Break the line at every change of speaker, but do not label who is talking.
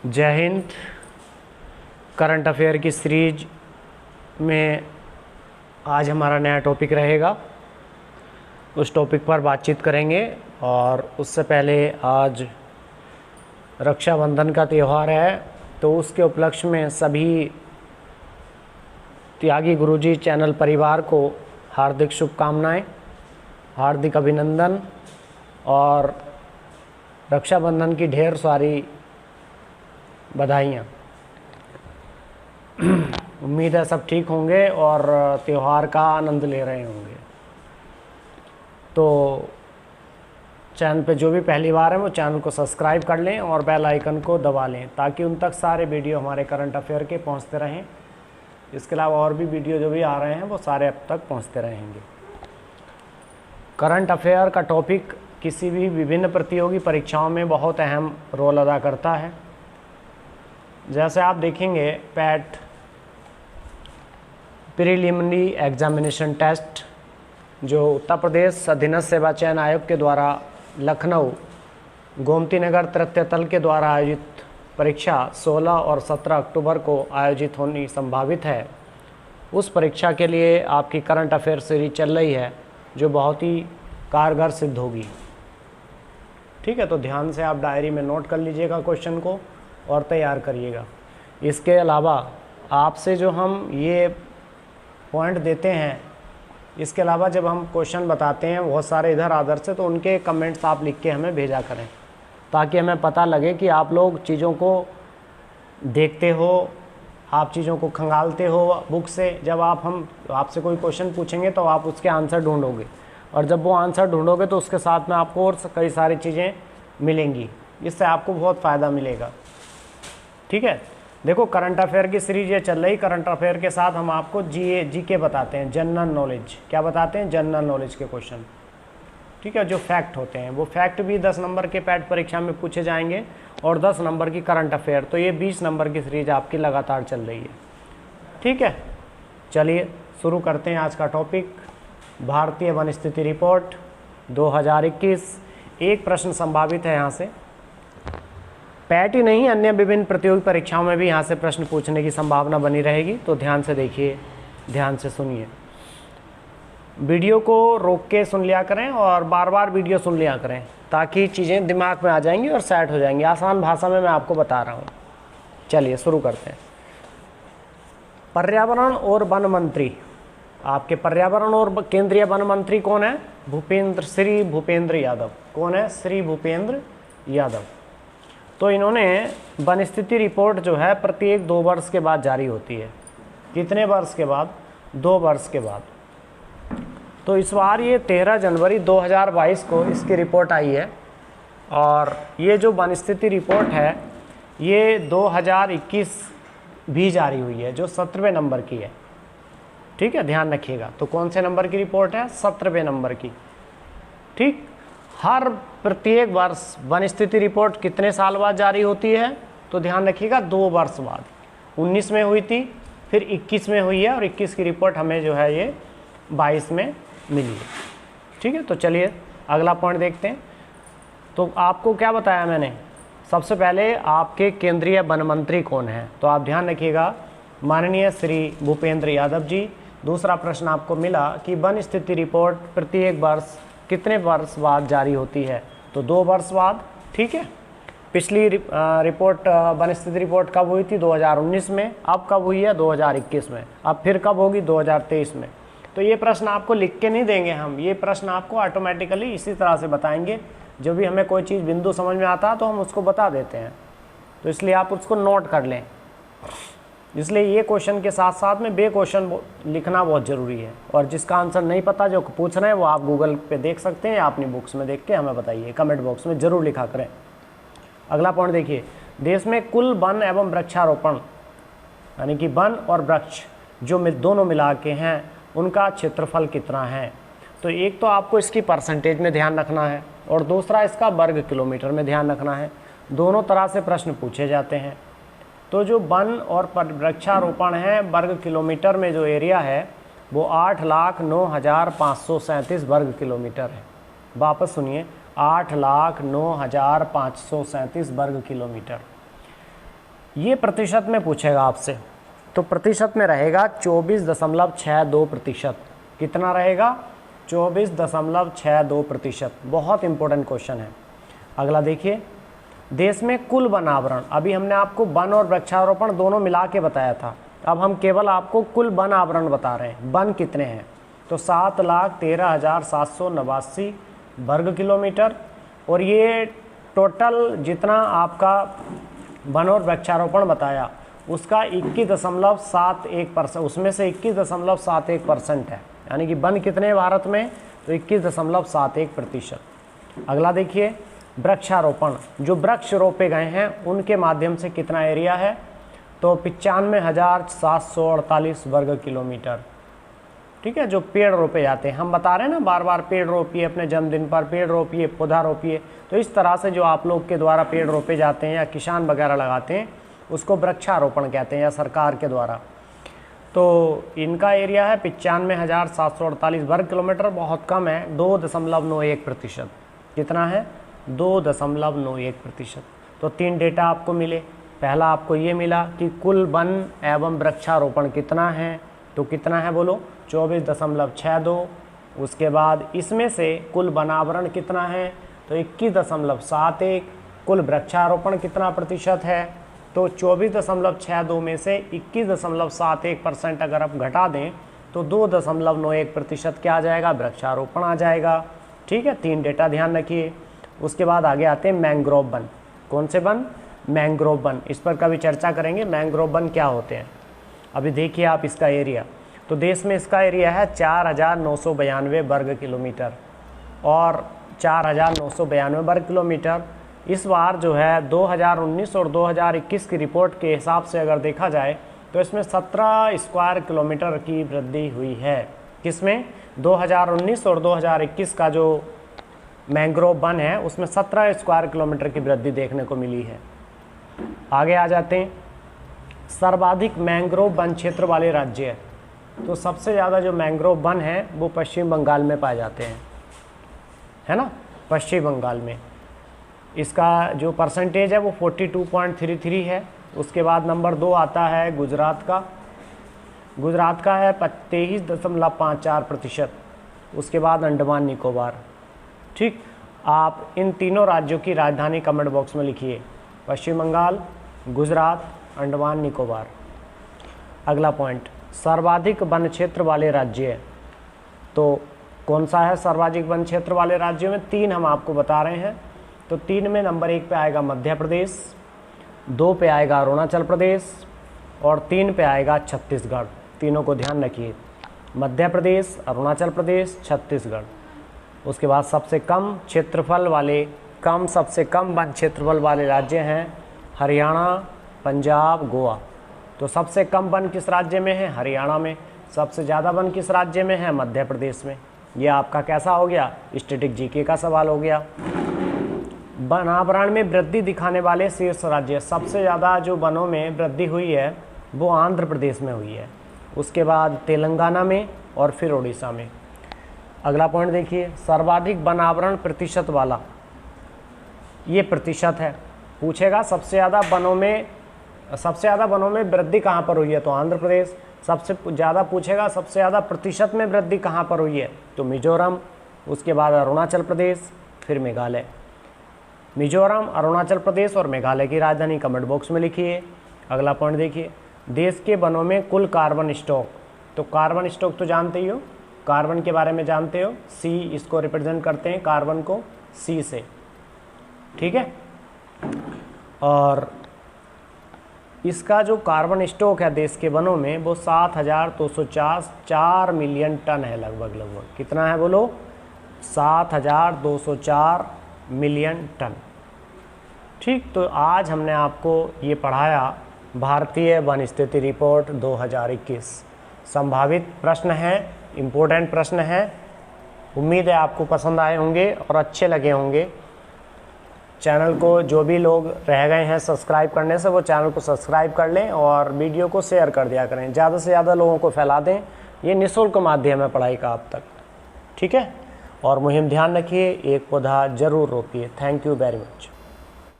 जय Hind. Current affair की series में आज हमारा नया टॉपिक रहेगा। उस टॉपिक पर बातचीत करेंगे और उससे पहले आज रक्षाबंधन का त्यौहार है, तो उसके उपलक्ष्य में सभी त्यागी गुरुजी चैनल परिवार को हार्दिक शुभकामनाएं, हार्दिक अभिनंदन और रक्षाबंधन की ढेर सारी बधाइयाँ। उम्मीद है सब ठीक होंगे और त्यौहार का आनंद ले रहे होंगे। तो चैनल पे जो भी पहली बार है वो चैनल को सब्सक्राइब कर लें और बेल आइकन को दबा लें ताकि उन तक सारे वीडियो हमारे करंट अफेयर के पहुंचते रहें। इसके अलावा और भी वीडियो जो भी आ रहे हैं वो सारे अब तक पहुंचते रहेंगे। करंट अफेयर का टॉपिक किसी भी विभिन्न प्रतियोगी परीक्षाओं में बहुत अहम रोल अदा करता है। जैसे आप देखेंगे पैट प्रीलिमिनरी एग्जामिनेशन टेस्ट जो उत्तर प्रदेश अधीनस्थ सेवा चयन आयोग के द्वारा लखनऊ गोमती नगर तृतीय तल के द्वारा आयोजित परीक्षा 16 और 17 अक्टूबर को आयोजित होनी संभावित है। उस परीक्षा के लिए आपकी करंट अफेयर सीरीज चल रही है जो बहुत ही कारगर सिद्ध होगी। ठीक है, तो ध्यान से आप डायरी में नोट कर लीजिएगा क्वेश्चन को और तैयार करिएगा। इसके अलावा आपसे जो हम ये पॉइंट देते हैं, इसके अलावा जब हम क्वेश्चन बताते हैं बहुत सारे इधर आधर से, तो उनके कमेंट्स आप लिख के हमें भेजा करें ताकि हमें पता लगे कि आप लोग चीज़ों को देखते हो, आप चीज़ों को खंगालते हो बुक से। जब हम आपसे कोई क्वेश्चन पूछेंगे तो आप उसके आंसर ढूंढोगे और जब वो आंसर ढूंढोगे तो उसके साथ में आपको और कई सारी चीज़ें मिलेंगी। इससे आपको बहुत फ़ायदा मिलेगा। ठीक है, देखो करंट अफेयर की सीरीज ये चल रही। करंट अफेयर के साथ हम आपको जीके बताते हैं, जनरल नॉलेज। क्या बताते हैं? जनरल नॉलेज के क्वेश्चन। ठीक है, जो फैक्ट होते हैं वो फैक्ट भी 10 नंबर के पैट परीक्षा में पूछे जाएंगे और 10 नंबर की करंट अफेयर। तो ये 20 नंबर की सीरीज आपकी लगातार चल रही है। ठीक है, चलिए शुरू करते हैं आज का टॉपिक। भारतीय वन स्थिति रिपोर्ट 2021। एक प्रश्न संभावित है यहाँ से। पैट ही नहीं, अन्य विभिन्न प्रतियोगी परीक्षाओं में भी यहाँ से प्रश्न पूछने की संभावना बनी रहेगी। तो ध्यान से देखिए, ध्यान से सुनिए। वीडियो को रोक के सुन लिया करें और बार बार वीडियो सुन लिया करें ताकि चीज़ें दिमाग में आ जाएंगी और सेट हो जाएंगी। आसान भाषा में मैं आपको बता रहा हूँ। चलिए शुरू करते हैं। पर्यावरण और वन मंत्री, आपके पर्यावरण और केंद्रीय वन मंत्री कौन है? श्री भूपेंद्र यादव। कौन है? श्री भूपेंद्र यादव। तो इन्होंने वन स्थिति रिपोर्ट जो है प्रत्येक 2 वर्ष के बाद जारी होती है। कितने वर्ष के बाद? 2 वर्ष के बाद। तो इस बार ये 13 जनवरी 2022 को इसकी रिपोर्ट आई है और ये जो वन स्थिति रिपोर्ट है ये 2021 भी जारी हुई है जो 17वें नंबर की है। ठीक है, ध्यान रखिएगा। तो कौन से नंबर की रिपोर्ट है? 17वें नंबर की। ठीक, हर प्रत्येक वर्ष वन स्थिति रिपोर्ट कितने साल बाद जारी होती है? तो ध्यान रखिएगा 2 वर्ष बाद। 19 में हुई थी, फिर 21 में हुई है और 21 की रिपोर्ट हमें जो है ये 22 में मिली है। ठीक है, तो चलिए अगला पॉइंट देखते हैं। तो आपको क्या बताया मैंने? सबसे पहले आपके केंद्रीय वन मंत्री कौन है? तो आप ध्यान रखिएगा, माननीय श्री भूपेंद्र यादव जी। दूसरा प्रश्न आपको मिला कि वन स्थिति रिपोर्ट प्रत्येक वर्ष कितने वर्ष बाद जारी होती है? तो 2 वर्ष बाद। ठीक है, पिछली रिपोर्ट वन स्थिति रिपोर्ट कब हुई थी? 2019 में। अब कब हुई है? 2021 में। अब फिर कब होगी? 2023 में। तो ये प्रश्न आपको लिख के नहीं देंगे हम, ये प्रश्न आपको ऑटोमेटिकली इसी तरह से बताएंगे। जो भी हमें कोई चीज़ बिंदु समझ में आता है तो हम उसको बता देते हैं, तो इसलिए आप उसको नोट कर लें। इसलिए ये क्वेश्चन के साथ साथ में बे क्वेश्चन लिखना बहुत ज़रूरी है। और जिसका आंसर नहीं पता जो पूछ रहे हैं वो आप गूगल पे देख सकते हैं या अपनी बुक्स में देख के हमें बताइए। कमेंट बॉक्स में ज़रूर लिखा करें। अगला पॉइंट देखिए, देश में कुल वन एवं वृक्षारोपण यानी कि वन और वृक्ष जो दोनों मिला के हैं उनका क्षेत्रफल कितना है? तो एक तो आपको इसकी परसेंटेज में ध्यान रखना है और दूसरा इसका वर्ग किलोमीटर में ध्यान रखना है। दोनों तरह से प्रश्न पूछे जाते हैं। तो जो वन और वृक्षारोपण है वर्ग किलोमीटर में जो एरिया है वो 8,09,537 वर्ग किलोमीटर है। वापस सुनिए, 8,09,537 वर्ग किलोमीटर। ये प्रतिशत में पूछेगा आपसे, तो प्रतिशत में रहेगा 24.62%। कितना रहेगा? 24.62%। बहुत इंपॉर्टेंट क्वेश्चन है। अगला देखिए, देश में कुल वन आवरण, अभी हमने आपको वन और वृक्षारोपण दोनों मिला के बताया था, अब हम केवल आपको कुल वन आवरण बता रहे हैं। वन कितने हैं? तो 7,13,789 वर्ग किलोमीटर। और ये टोटल जितना आपका वन और वृक्षारोपण बताया उसका 21.71%, उसमें से 21.71% है, यानी कि वन कितने हैं भारत में? तो 21.71%। अगला देखिए, वृक्षारोपण, जो वृक्ष रोपे गए हैं उनके माध्यम से कितना एरिया है? तो 95,748 वर्ग किलोमीटर। ठीक है, जो पेड़ रोपे जाते हैं, हम बता रहे हैं ना बार बार, पेड़ रोपिए अपने जन्मदिन पर, पेड़ रोपिए, पौधा रोपिए। तो इस तरह से जो आप लोग के द्वारा पेड़ रोपे जाते हैं या किसान वगैरह लगाते हैं उसको वृक्षारोपण कहते हैं, या सरकार के द्वारा। तो इनका एरिया है 95,748 वर्ग किलोमीटर, बहुत कम है, 2.91%। कितना है? 2.91%। तो 3 डेटा आपको मिले। पहला आपको ये मिला कि कुल वन एवं वृक्षारोपण कितना है, तो कितना है बोलो? 24.62। उसके बाद इसमें से कुल वनावरण कितना है? तो 21.71। कुल वृक्षारोपण कितना प्रतिशत है? तो 24.62 में से 21.71% अगर आप घटा दें तो 2.91% क्या आ जाएगा? वृक्षारोपण आ जाएगा। ठीक है, 3 डेटा ध्यान रखिए। उसके बाद आगे आते हैं मैंग्रोव वन। कौन से वन? Mangrove one. इस पर कभी चर्चा करेंगे, मैंग्रोव वन क्या होते हैं। अभी देखिए आप इसका एरिया, तो देश में इसका एरिया है 4,992 वर्ग किलोमीटर, और 4,992 वर्ग किलोमीटर इस बार जो है 2019 और 2021 की रिपोर्ट के हिसाब से अगर देखा जाए तो इसमें 17 स्क्वायर किलोमीटर की वृद्धि हुई है। किसमें? 2019 और 2021 का जो मैंग्रोव वन है उसमें 17 स्क्वायर किलोमीटर की वृद्धि देखने को मिली है। आगे आ जाते हैं, सर्वाधिक मैंग्रोव वन क्षेत्र वाले राज्य है। तो सबसे ज़्यादा जो मैंग्रोव वन है वो पश्चिम बंगाल में पाए जाते हैं, है ना, पश्चिम बंगाल में। इसका जो परसेंटेज है वो 42.33 है। उसके बाद नंबर 2 आता है गुजरात का। गुजरात का है 23.54%। उसके बाद अंडमान निकोबार। ठीक, आप इन तीनों राज्यों की राजधानी कमेंट बॉक्स में लिखिए, पश्चिम बंगाल, गुजरात, अंडमान निकोबार। अगला पॉइंट, सर्वाधिक वन क्षेत्र वाले राज्य है। तो कौन सा है सर्वाधिक वन क्षेत्र वाले राज्यों में? 3 हम आपको बता रहे हैं। तो 3 में नंबर 1 पे आएगा मध्य प्रदेश, 2 पे आएगा अरुणाचल प्रदेश, और 3 पे आएगा छत्तीसगढ़। तीनों को ध्यान रखिए, मध्य प्रदेश, अरुणाचल प्रदेश, छत्तीसगढ़। उसके बाद सबसे कम क्षेत्रफल वाले, सबसे कम वन क्षेत्रफल वाले राज्य हैं हरियाणा, पंजाब, गोवा। तो सबसे कम वन किस राज्य में है? हरियाणा में। सबसे ज़्यादा वन किस राज्य में है? मध्य प्रदेश में। ये आपका कैसा हो गया? स्टैटिक जीके का सवाल हो गया। वनावरण में वृद्धि दिखाने वाले शीर्ष राज्य, सबसे ज़्यादा जो वनों में वृद्धि हुई है वो आंध्र प्रदेश में हुई है, उसके बाद तेलंगाना में, और फिर उड़ीसा में। अगला पॉइंट देखिए, सर्वाधिक वनावरण प्रतिशत वाला, ये प्रतिशत है, पूछेगा सबसे ज़्यादा वनों में वृद्धि कहाँ पर हुई है? तो आंध्र प्रदेश। सबसे ज़्यादा पूछेगा सबसे ज़्यादा प्रतिशत में वृद्धि कहाँ पर हुई है? तो मिजोरम, उसके बाद अरुणाचल प्रदेश, फिर मेघालय। मिजोरम, अरुणाचल प्रदेश और मेघालय की राजधानी कमेंट बॉक्स में लिखिए। अगला पॉइंट देखिए, देश के वनों में कुल कार्बन स्टॉक। तो कार्बन स्टॉक तो जानते ही हो, कार्बन के बारे में जानते हो, सी इसको रिप्रेजेंट करते हैं, कार्बन को सी से। ठीक है, और इसका जो कार्बन स्टॉक है देश के वनों में वो 7,204 मिलियन टन है लगभग। कितना है बोलो? 7,204 मिलियन टन। ठीक, तो आज हमने आपको ये पढ़ाया भारतीय वन स्थिति रिपोर्ट 2021। संभावित प्रश्न है, इम्पोर्टेंट प्रश्न है। उम्मीद है आपको पसंद आए होंगे और अच्छे लगे होंगे। चैनल को जो भी लोग रह गए हैं सब्सक्राइब करने से, वो चैनल को सब्सक्राइब कर लें और वीडियो को शेयर कर दिया करें, ज़्यादा से ज़्यादा लोगों को फैला दें। ये निःशुल्क माध्यम है पढ़ाई का आप तक। ठीक है, और मुहिम ध्यान रखिए, एक पौधा ज़रूर रोपिए। Thank you very much.